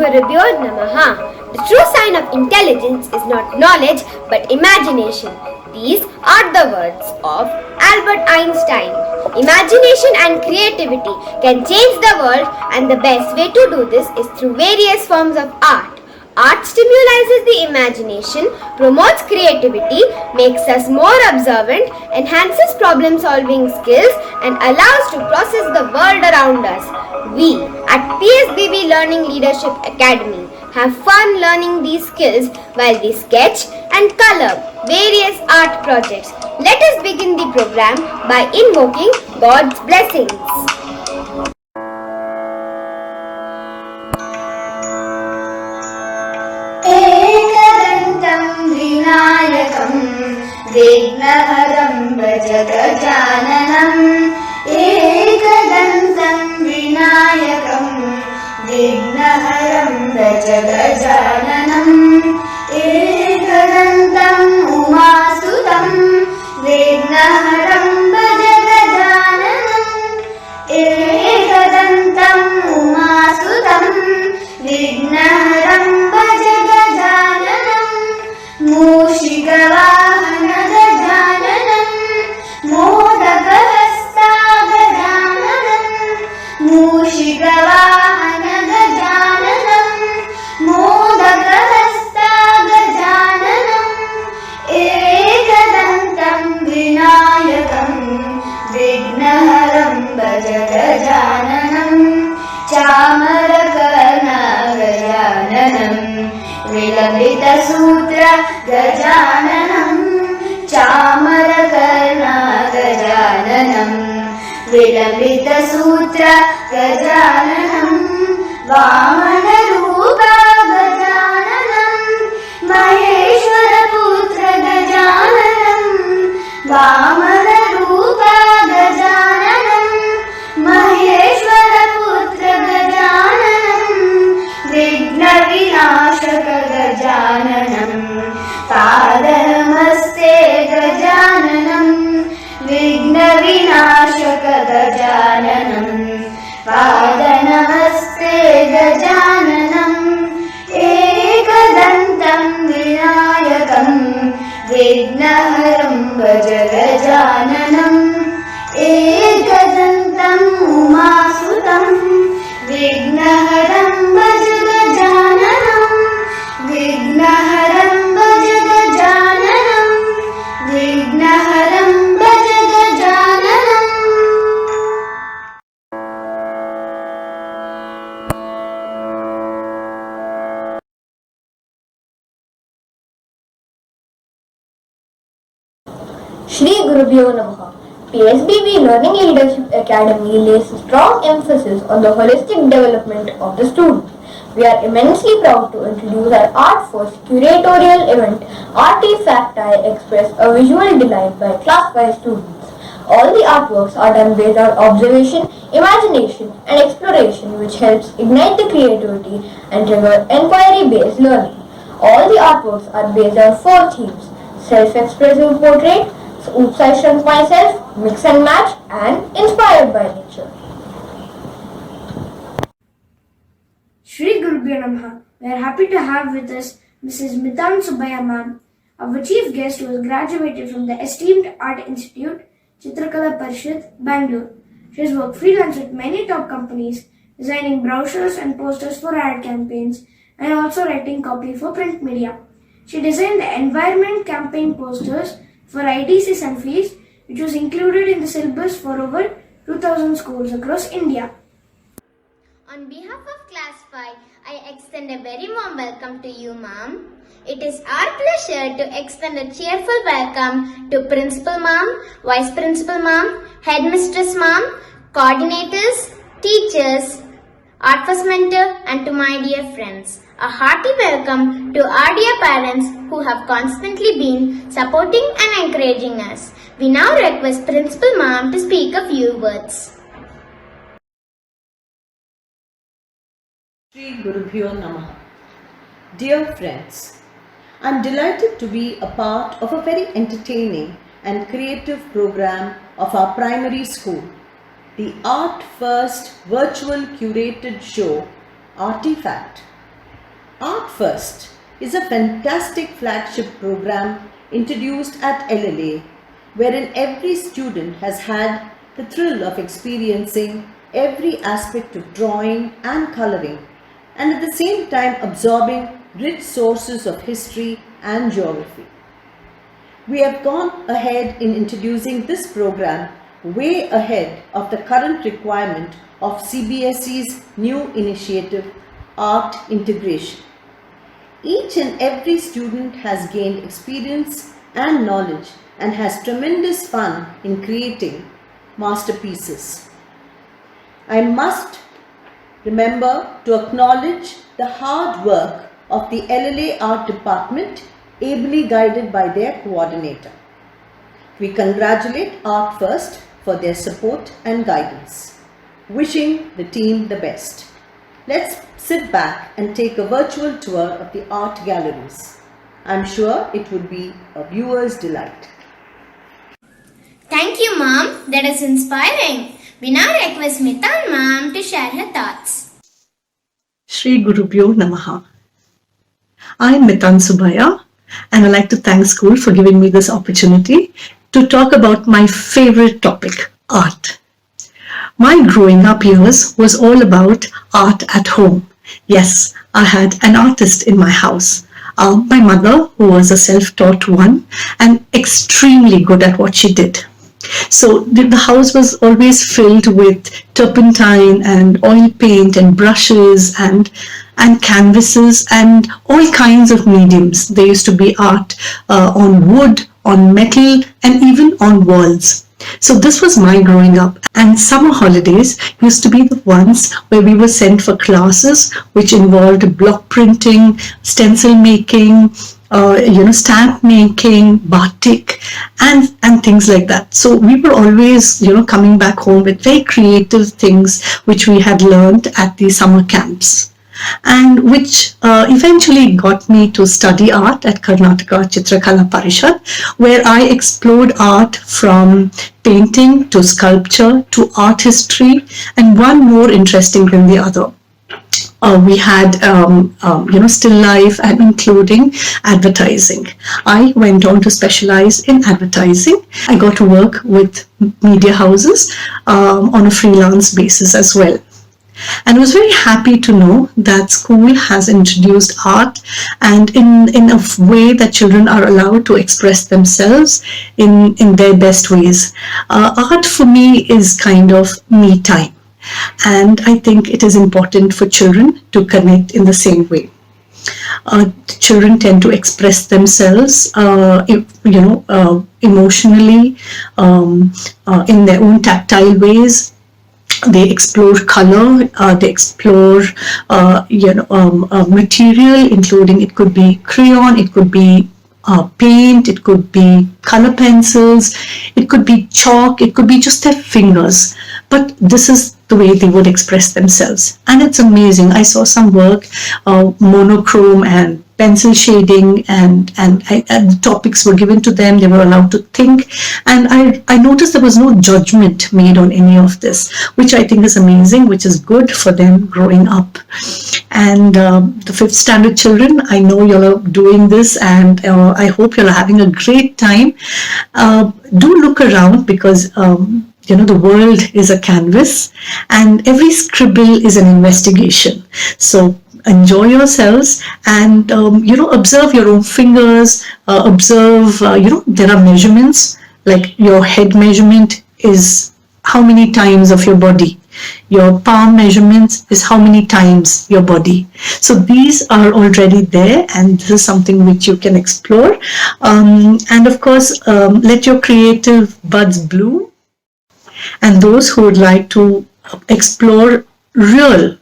Gurubhyo Namaha. The true sign of intelligence is not knowledge but imagination. These are the words of Albert Einstein. Imagination and creativity can change the world, and the best way to do this is through various forms of art. Art stimulates the imagination, promotes creativity, makes us more observant, enhances problem-solving skills, and allows to process the world around us. We at PSBB Learning Leadership Academy have fun learning these skills while we sketch and color various art projects. Let us begin the program by invoking God's blessings. विघ्नहरं भज गजाननम् एकदन्तं विनायकं विघ्नहरं भज गजाननम् एकदन्तम् उमासुतं विघ्नहरं भज गजाननम् एकदन्तम् उमासुतं विघ्नहरं भज गजाननम् मूषिकवाहन गजाननम् मोदकहस्ता गजाननम् मूषिकवाहन गजाननम् मोदकहस्ता गजाननम् एकदन्तं विनायकं विघ्नहरं भज गजाननम् चामरकर्णा गजाननम् विलम्बितसूत्र गजाननम् चामरकर्णा गजाननम् विलम्बितसूत्र गजाननम् वामनरूपा गजाननम् महेश्वरपुत्र गजाननम् वामनरूपा गजाननम् महेश्वरपुत्र गजाननम् विघ्नविनाशक गजाननम् पादनमस्ते गजाननम् विघ्नविनाशक गजाननम् पादनमस्ते गजाननम् एकदन्तं विनायकं विघ्नहरं भज गजाननम् एकदन्तम् उमासुतं विघ्नहरं भज गजाननम् विघ्नहरं भज गजाननम् विघ्नहरं भज गजाननम् Shri Gurubhyo Namaha. PSBB Learning Leadership Academy lays a strong emphasis on the holistic development of the student. We are immensely proud to introduce our art-first curatorial event, Arty Express a visual delight by class 5 students. All the artworks are done based on observation, imagination and exploration, which helps ignite the creativity and trigger inquiry-based learning. All the artworks are based on 4 themes: self-expressive portrait, Oops, I Shrunk Myself, Mix and Match, and Inspired by Nature. Shri Gurubhyo Namaha. We are happy to have with us Mrs. Mitan Subbaya ma'am, our chief guest who has graduated from the esteemed Art Institute, Chitrakala Parishad, Bangalore. She has worked freelance with many top companies, designing brochures and posters for ad campaigns, and also writing copy for print media. She designed the environment campaign posters for ITC Sunfeast, which was included in the syllabus for over 2,000 schools across India. On behalf of Class 5, I extend a very warm welcome to you, ma'am. It is our pleasure to extend a cheerful welcome to Principal ma'am, Vice Principal ma'am, Headmistress ma'am, coordinators, teachers, Art First Mentor, and to my dear friends. A hearty welcome to our dear parents who have constantly been supporting and encouraging us. We now request Principal ma'am to speak a few words. Shri Gurubhyo Namaha. Dear friends, I am delighted to be a part of a very entertaining and creative program of our primary school, the Art First virtual curated show Artifact. Art First is a fantastic flagship program introduced at LLA, wherein every student has had the thrill of experiencing every aspect of drawing and coloring, and at the same time absorbing rich sources of history and geography. We have gone ahead in introducing this program way ahead of the current requirement of CBSE's new initiative, Art Integration. Each and every student has gained experience and knowledge and has tremendous fun in creating masterpieces. I must remember to acknowledge the hard work of the LLA Art Department, ably guided by their coordinator. We congratulate Art First for their support and guidance. Wishing the team the best. Let's sit back and take a virtual tour of the art galleries. I'm sure it would be a viewer's delight. Thank you, Mom. That is inspiring. We now request Mitan Ma'am to share her thoughts. Shri Gurubhyo Namaha. I am Mitan Subhaya, and I'd like to thank school for giving me this opportunity to talk about my favorite topic, art. My growing up years was all about art at home. Yes, I had an artist in my house. My mother, who was a self-taught one and extremely good at what she did. So the house was always filled with turpentine and oil paint and brushes and canvases and all kinds of mediums. There used to be art on wood, on metal, and even on walls. So this was my growing up, and summer holidays used to be the ones where we were sent for classes which involved block printing, stencil making, stamp making, batik, and things like that. So we were always, coming back home with very creative things which we had learned at the summer camps, and which eventually got me to study art at Karnataka Chitrakala Parishad, where I explored art from painting to sculpture to art history, and one more interesting than the other. We had, still life and including advertising. I went on to specialize in advertising. I got to work with media houses on a freelance basis as well. And I was very happy to know that school has introduced art, and in a way that children are allowed to express themselves in their best ways. Art for me is kind of me time. And I think it is important for children to connect in the same way. Children tend to express themselves, emotionally, in their own tactile ways. They explore color, they explore, material, including it could be crayon, it could be paint, it could be color pencils, it could be chalk, it could be just their fingers. But this is the way they would express themselves. And it's amazing. I saw some work, monochrome and pencil shading, and the topics were given to them. They were allowed to think. And I noticed there was no judgment made on any of this, which I think is amazing, which is good for them growing up. And the 5th standard children, I know you're doing this, and I hope you're having a great time. Do look around, because the world is a canvas, and every scribble is an investigation. So enjoy yourselves, and observe your own fingers, observe, there are measurements, like your head measurement is how many times of your body. Your palm measurements is how many times your body. So these are already there, and this is something which you can explore. And of course, let your creative buds bloom. And those who would like to explore real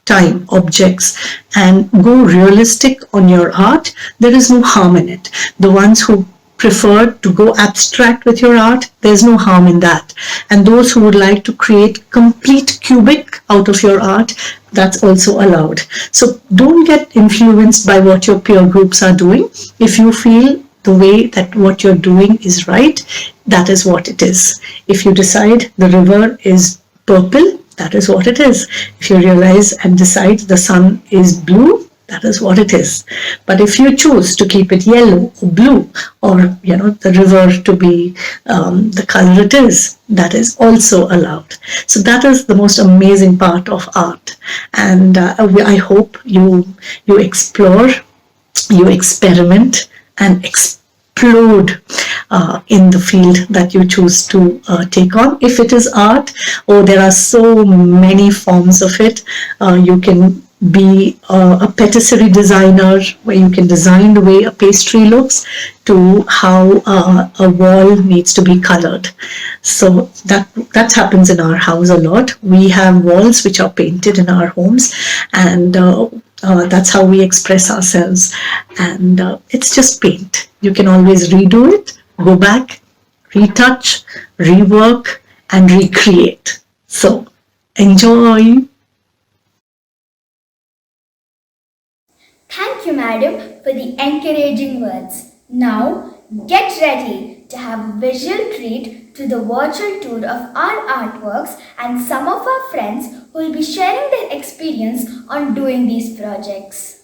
time objects and go realistic on your art, there is no harm in it. The ones who prefer to go abstract with your art, there's no harm in that. And those who would like to create complete cubic out of your art, that's also allowed. So don't get influenced by what your peer groups are doing. If you feel the way that what you're doing is right, that is what it is. If you decide the river is purple, that is what it is. If you realize and decide the sun is blue, That is what it is. But if you choose to keep it yellow or blue, or the river to be the color it is, that is also allowed. So that is the most amazing part of art, and I hope you explore, you experiment, and explode in the field that you choose to take on. If it is art, oh, there are so many forms of it. You can be a patisserie designer, where you can design the way a pastry looks, to how a wall needs to be colored. So that happens in our house a lot. We have walls which are painted in our homes, and that's how we express ourselves. And it's just paint. You can always redo it, go back, retouch, rework, and recreate. So enjoy. Thank you, madam, for the encouraging words. Now, get ready to have a visual treat to the virtual tour of our artworks and some of our friends who will be sharing their experience on doing these projects.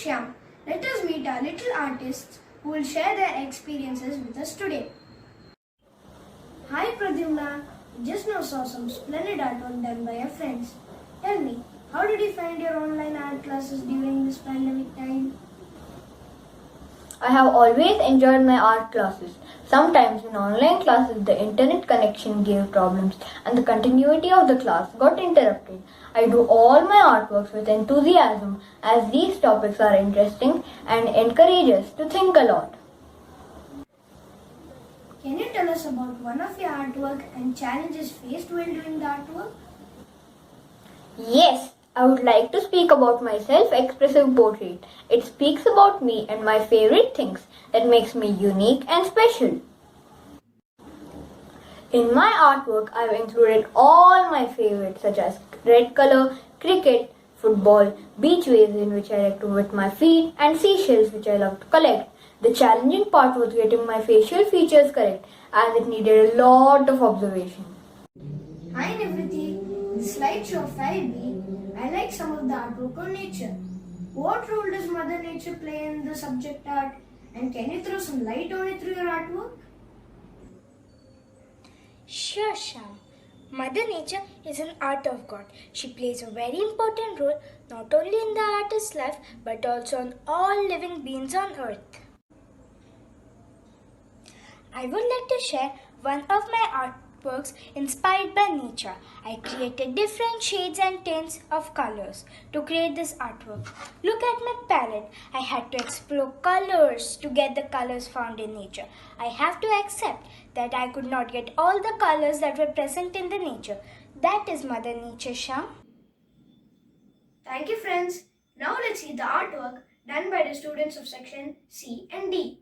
Shyam. Let us meet our little artists who will share their experiences with us today. Hi Pradyumna, just now saw some splendid artwork done by your friends. Tell me, how did you find your online art classes during this pandemic time? I have always enjoyed my art classes. Sometimes in online classes the internet connection gave problems and the continuity of the class got interrupted. I do all my artworks with enthusiasm as these topics are interesting and encourage us to think a lot. Can you tell us about one of your artwork and challenges faced while doing the artwork? Yes, I would like to speak about my self-expressive portrait. It speaks about me and my favorite things that makes me unique and special. In my artwork, I have included all my favorites such as red color, cricket, football, beach waves in which I like to wet my feet, and seashells which I love to collect. The challenging part was getting my facial features correct as it needed a lot of observation. Hi Nivriti, in the slideshow of 5B, I like some of the artwork on nature. What role does Mother Nature play in the subject art, and can you throw some light on it through your artwork? Sure, Shyam. Mother Nature is an art of God. She plays a very important role not only in the artist's life but also on all living beings on earth. I would like to share one of my artworks inspired by nature. I created different shades and tints of colors to create this artwork. Look at my palette. I had to explore colors to get the colors found in nature. I have to accept that I could not get all the colors that were present in the nature. That is Mother Nature, Shyam. Thank you friends. Now let's see the artwork done by the students of section C and D.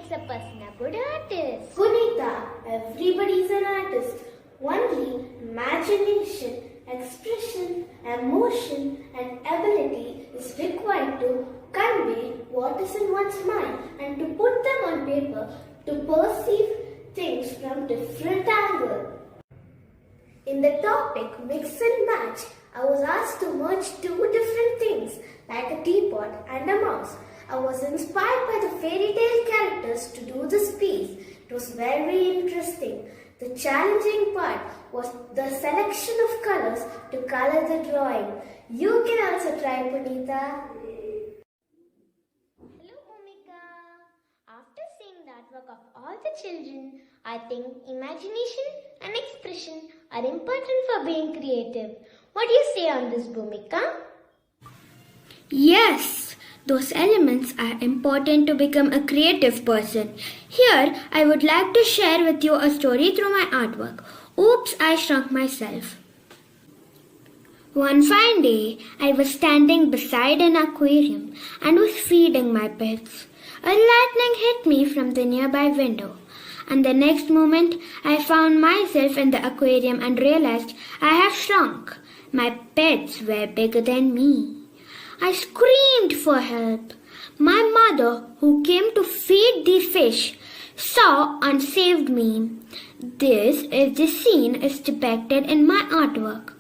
makes a person a good artist? Punita, everybody is an artist. Only imagination, expression, emotion, and ability is required to convey what is in one's mind and to put them on paper to perceive things from different angles. In the topic Mix and Match, I was asked to merge two different things like a teapot and a mouse. I was inspired by the fairy tale characters to do this piece. It was very interesting. The challenging part was the selection of colors to color the drawing. You can also try, Punita. Hello, Bhumika. After seeing the artwork of all the children, I think imagination and expression are important for being creative. What do you say on this, Bhumika? Yes, those elements are important to become a creative person. Here, I would like to share with you a story through my artwork. Oops, I shrunk myself. One fine day, I was standing beside an aquarium and was feeding my pets. A lightning hit me from the nearby window, and the next moment, I found myself in the aquarium and realized I have shrunk. My pets were bigger than me. I screamed for help. My mother, who came to feed the fish, saw and saved me. This is the scene is depicted in my artwork.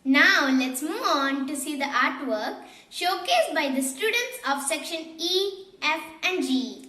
Now let's move on to see the artwork showcased by the students of section E, F and G.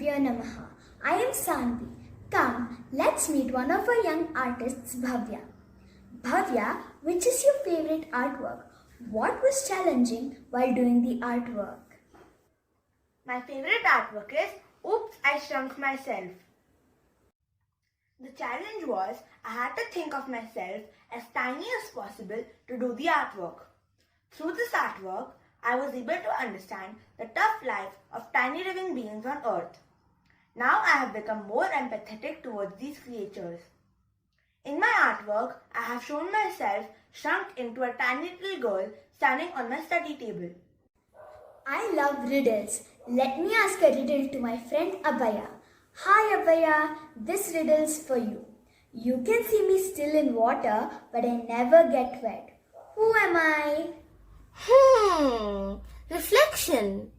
Gurubhyo Namaha. I am Sanvi. Come, let's meet one of our young artists, Bhavya. Bhavya, which is your favorite artwork? What was challenging while doing the artwork? My favorite artwork is Oops, I Shrunk Myself. The challenge was I had to think of myself as tiny as possible to do the artwork. Through this artwork, I was able to understand the tough life of tiny living beings on earth. Now I have become more empathetic towards these creatures. In my artwork, I have shown myself shrunk into a tiny little girl standing on my study table. I love riddles. Let me ask a riddle to my friend Abhaya. Hi Abhaya, this riddle's for you. You can see me still in water, but I never get wet. Who am I? Reflection.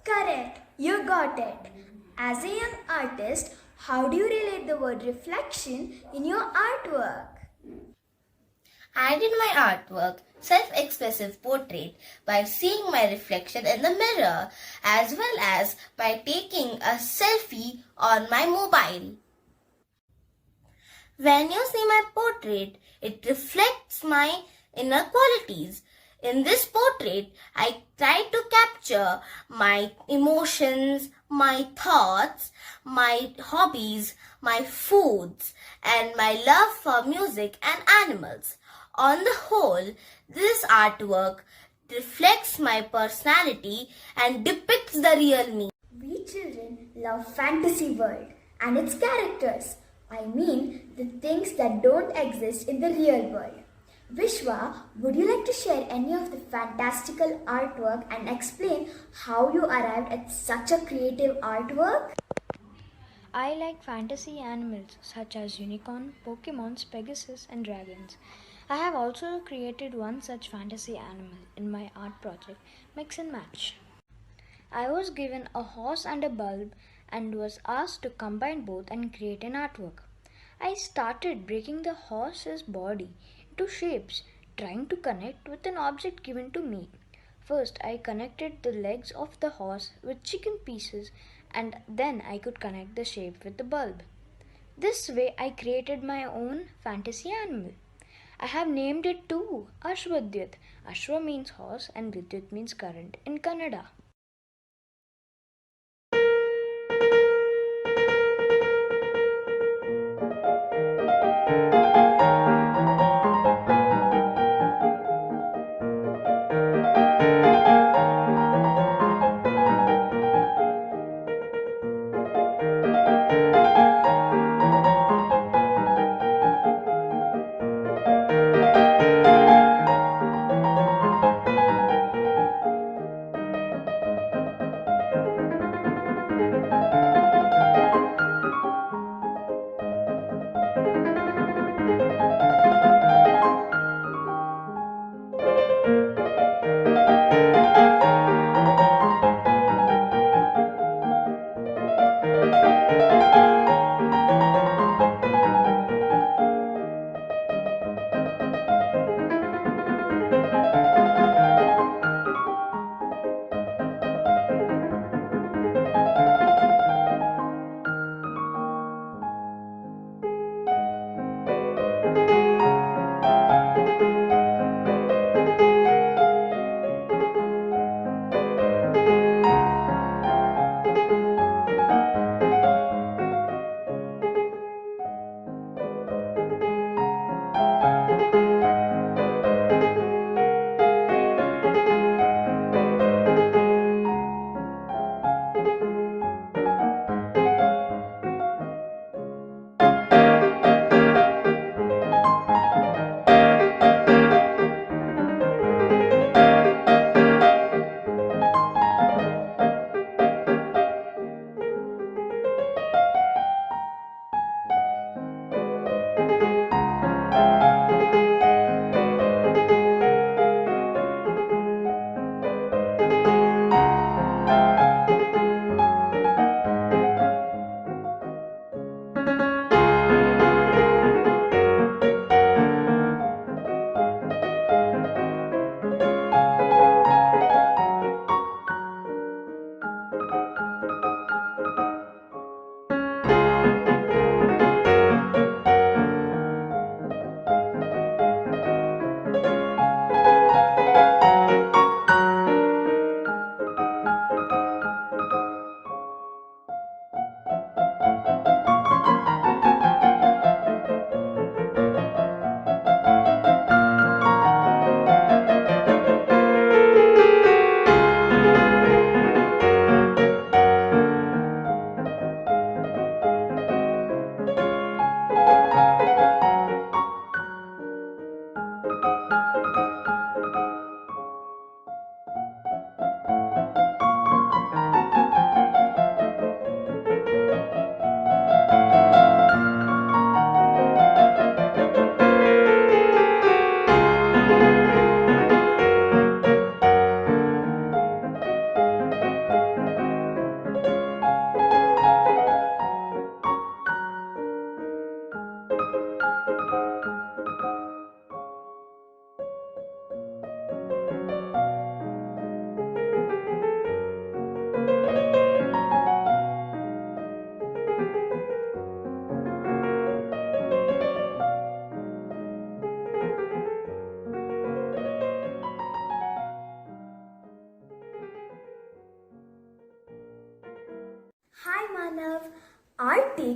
Correct, you got it. As a young artist, how do you relate the word reflection in your artwork? I did my artwork, self-expressive portrait, by seeing my reflection in the mirror as well as by taking a selfie on my mobile. When you see my portrait, it reflects my inner qualities. In this portrait, I try to capture my emotions, my thoughts, my hobbies, my foods, and my love for music and animals. On the whole, this artwork reflects my personality and depicts the real me. We children love fantasy world and its characters. I mean the things that don't exist in the real world. Vishwa, would you like to share any of the fantastical artwork and explain how you arrived at such a creative artwork? I like fantasy animals such as unicorn, Pokemons, Pegasus, and dragons. I have also created one such fantasy animal in my art project, Mix and Match. I was given a horse and a bulb and was asked to combine both and create an artwork. I started breaking the horse's body into shapes, trying to connect with an object given to me. First, I connected the legs of the horse with chicken pieces, and then I could connect the shape with the bulb. This way, I created my own fantasy animal. I have named it too, Ashwadyat. Ashwa means horse and Vidyut means current in Kannada.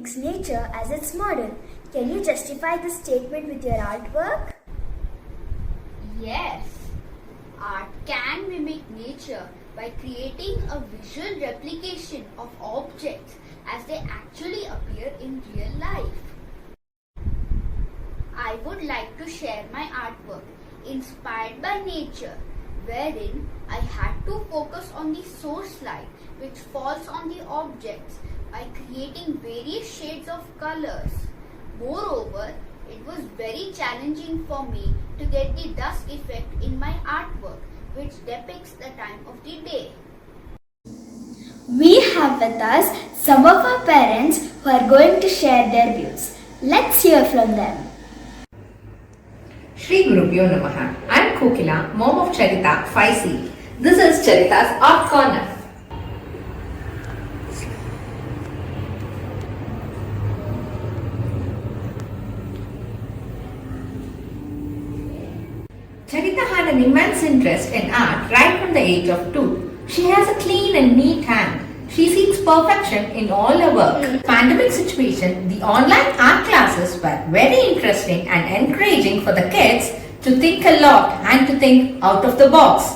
takes nature as its model. Can you justify this statement with your artwork? Yes, art can mimic nature by creating a visual replication of objects as they actually appear in real life. I would like to share my artwork inspired by nature, wherein I had to focus on the source light which falls on the objects by creating various shades of colors. Moreover, it was very challenging for me to get the dusk effect in my artwork, which depicts the time of the day. We have with us some of our parents who are going to share their views. Let's hear from them. Shri Gurubhyo Namaha. I am Kokila, mom of Charita, 5C. This is Charita's Art Corner. Charita had an immense interest in art right from the age of 2. She has a clean and neat hand. She seeks perfection in all her work. Pandemic situation, the online art classes were very interesting and encouraging for the kids to think a lot and to think out of the box.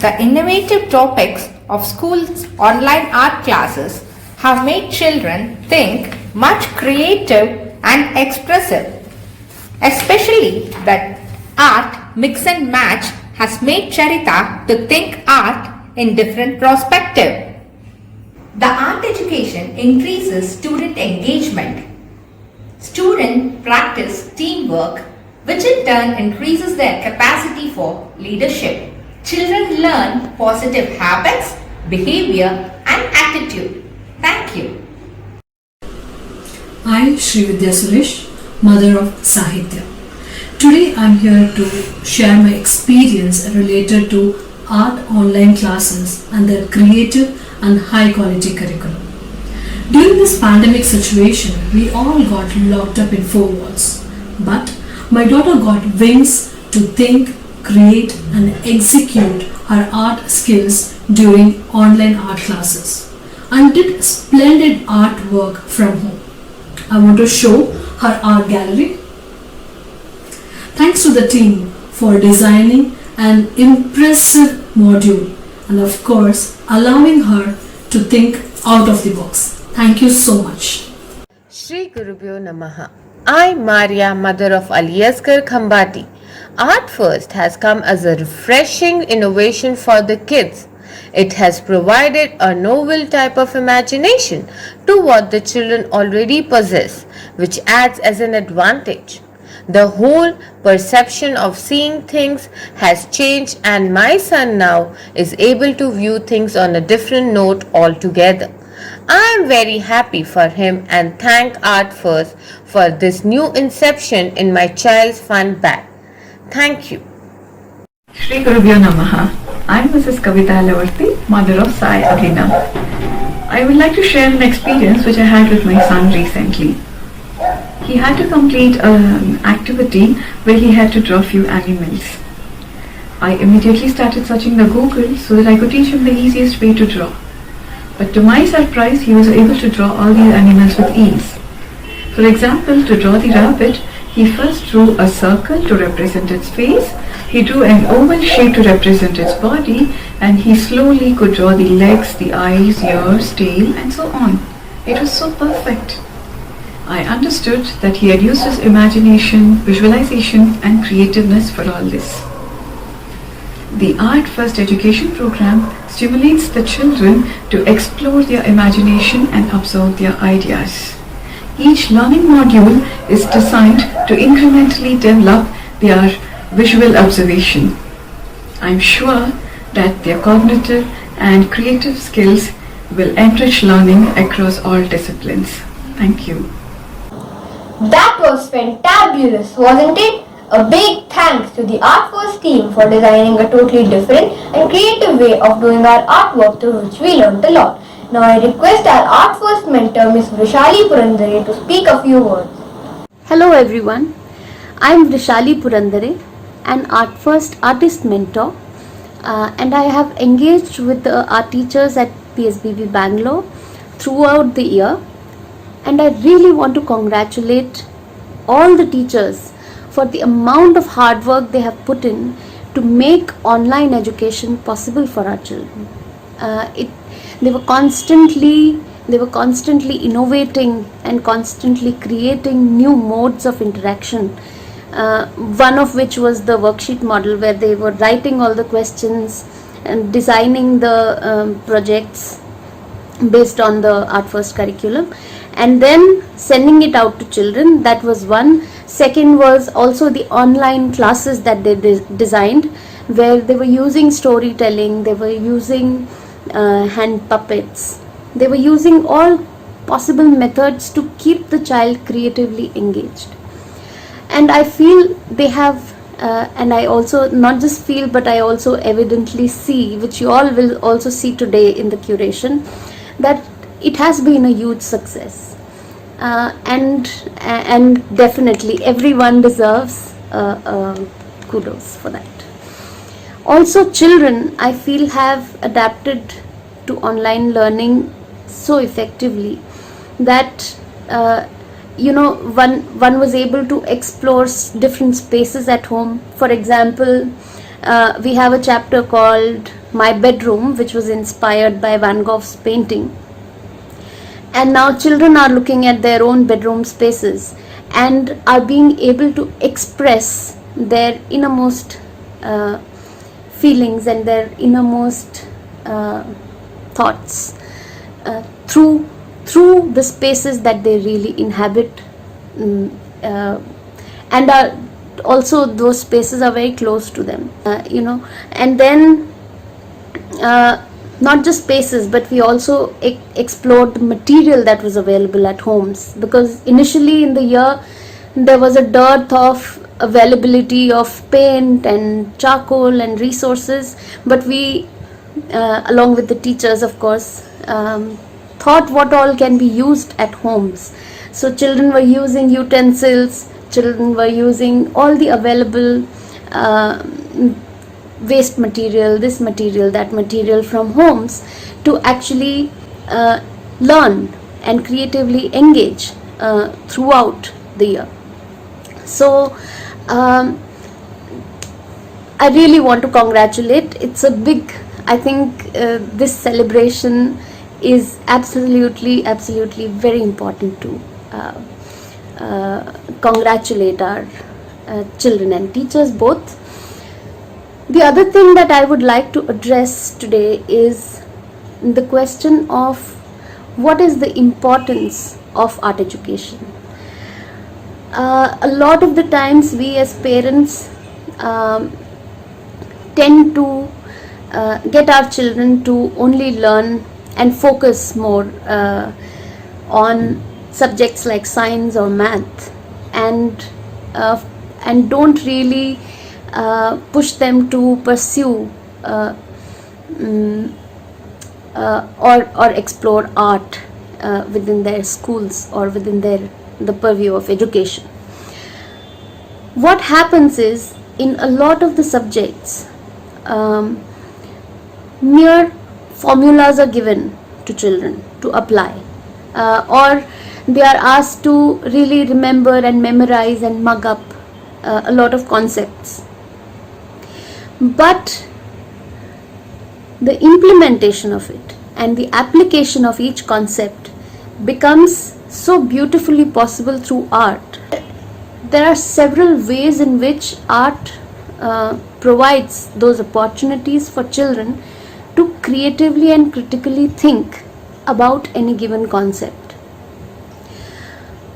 The innovative topics of school's online art classes have made children think much creative and expressive. Especially that art mix and match has made Charita to think art in different perspective. The art education increases student engagement. Students practice teamwork, which in turn increases their capacity for leadership. Children learn positive habits, behavior and attitude. Thank you. I, Srividya Suresh, mother of Sahitya. Today I am here to share my experience related to art online classes and their creative and high quality curriculum. During this pandemic situation, we all got locked up in 4 walls. But my daughter got wings to think, create and execute her art skills during online art classes and did splendid artwork from home. I want to show her art gallery. Thanks to the team for designing an impressive module and of course allowing her to think out of the box. Thank you so much. Shri Gurubhyo Namaha. I, Maria, mother of Aliasgar Khambati. Art First has come as a refreshing innovation for the kids. It has provided a novel type of imagination to what the children already possess, which adds as an advantage. The whole perception of seeing things has changed and my son now is able to view things on a different note altogether. I am very happy for him and thank Art First for this new inception in my child's fun bag. Thank you. Shri Gurubhyo Namaha. I am Mrs. Kavita Alavarthi, mother of Sai Abhinav. I would like to share an experience which I had with my son recently. He had to complete an activity where he had to draw few animals. I immediately started searching the Google so that I could teach him the easiest way to draw. But to my surprise, he was able to draw all these animals with ease. For example, to draw the rabbit, he first drew a circle to represent its face, he drew an oval shape to represent its body, and he slowly could draw the legs, the eyes, ears, tail, and so on. It was so perfect. I understood that he had used his imagination, visualization, and creativeness for all this. The Art First education program stimulates the children to explore their imagination and observe their ideas. Each learning module is designed to incrementally develop their visual observation. I am sure that their cognitive and creative skills will enrich learning across all disciplines. Thank you. That was fantabulous, wasn't it? A big thanks to the Art First team for designing a totally different and creative way of doing our artwork, through which we learned a lot. Now I request our Art First mentor, Ms. Vrishali Purandare, to speak a few words. Hello everyone. I am Vrishali Purandare, an Art First artist mentor, and I have engaged with our teachers at PSBB Bangalore throughout the year, and I really want to congratulate all the teachers for the amount of hard work they have put in to make online education possible for our children. They were constantly innovating and constantly creating new modes of interaction. One of which was the worksheet model, where they were writing all the questions and designing the projects based on the Art First curriculum, and then sending it out to children. That was one. Second was also the online classes that they designed, where they were using storytelling, they were using hand puppets, they were using all possible methods to keep the child creatively engaged. And I feel they have, and I also not just feel, but I also evidently see, which you all will also see today in the curation, that it has been a huge success. And definitely everyone deserves kudos for that. Also, children, I feel, have adapted to online learning so effectively that one was able to explore different spaces at home. For example, we have a chapter called My Bedroom, which was inspired by Van Gogh's painting. And now children are looking at their own bedroom spaces and are being able to express their innermost feelings and their innermost thoughts through the spaces that they really inhabit, and are also, those spaces are very close to them, and then not just spaces, but we also explored the material that was available at homes, because initially in the year there was a dearth of availability of paint and charcoal and resources, but we, along with the teachers of course, thought what all can be used at homes. So children were using utensils, children were using all the available waste material, this material, that material from homes, to actually learn and creatively engage throughout the year. So I really want to congratulate. It's a big, I think this celebration is absolutely very important to congratulate our children and teachers both. The other thing that I would like to address today is the question of what is the importance of art education. A lot of the times we as parents tend to get our children to only learn and focus more on subjects like science or math, and don't really push them to pursue or explore art within their schools or within the purview of education. What happens is, in a lot of the subjects, mere formulas are given to children to apply, or they are asked to really remember and memorize and mug up a lot of concepts. But the implementation of it and the application of each concept becomes so beautifully possible through art. There are several ways in which art provides those opportunities for children to creatively and critically think about any given concept.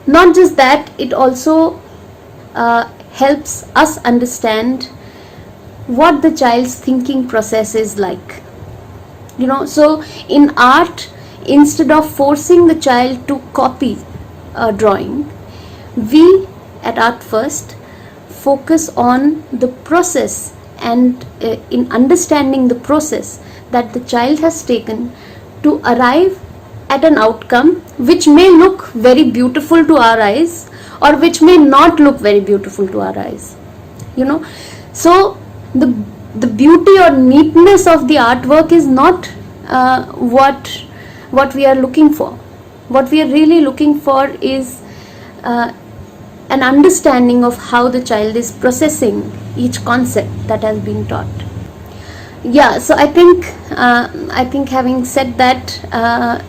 Not just that, it also helps us understand what the child's thinking process is like. So in art, instead of forcing the child to copy a drawing, we at Art First focus on the process, and in understanding the process that the child has taken to arrive at an outcome which may look very beautiful to our eyes, or which may not look very beautiful to our eyes, you know. So the beauty or neatness of the artwork is not what we are looking for. What we are really looking for is an understanding of how the child is processing each concept that has been taught. Yeah, so I think having said that,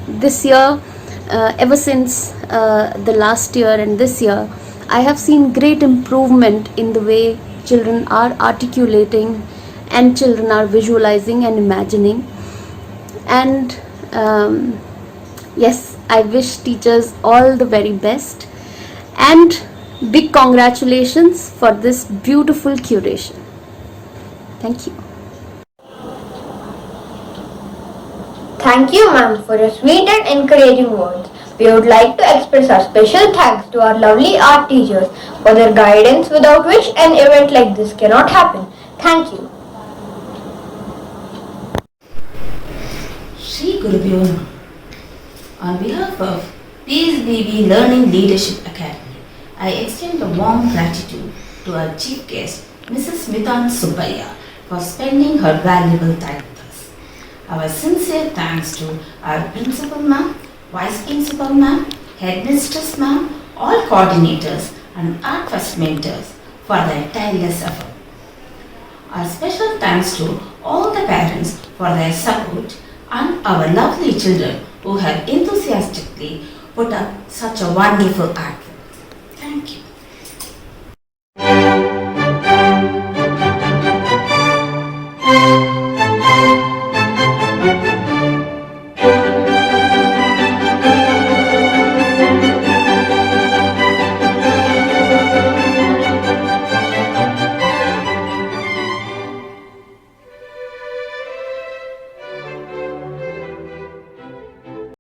this year, ever since the last year and this year, I have seen great improvement in the way children are articulating and children are visualizing and imagining. And yes, I wish teachers all the very best, and big congratulations for this beautiful curation. Thank you. Thank you, ma'am, for your sweet and encouraging words. We would like to express our special thanks to our lovely art teachers for their guidance, without which an event like this cannot happen. Thank you. Shri Gurubhyo Namaha. On behalf of PSBB Learning Leadership Academy, I extend a warm gratitude to our chief guest, Mrs. Mitan Subbaiah, for spending her valuable time with us. Our sincere thanks to our Principal Ma'am, Vice Principal Ma'am, Headmistress Ma'am, all coordinators and Art First mentors for their tireless effort. Our special thanks to all the parents for their support and our lovely children who have enthusiastically put up such a wonderful artwork.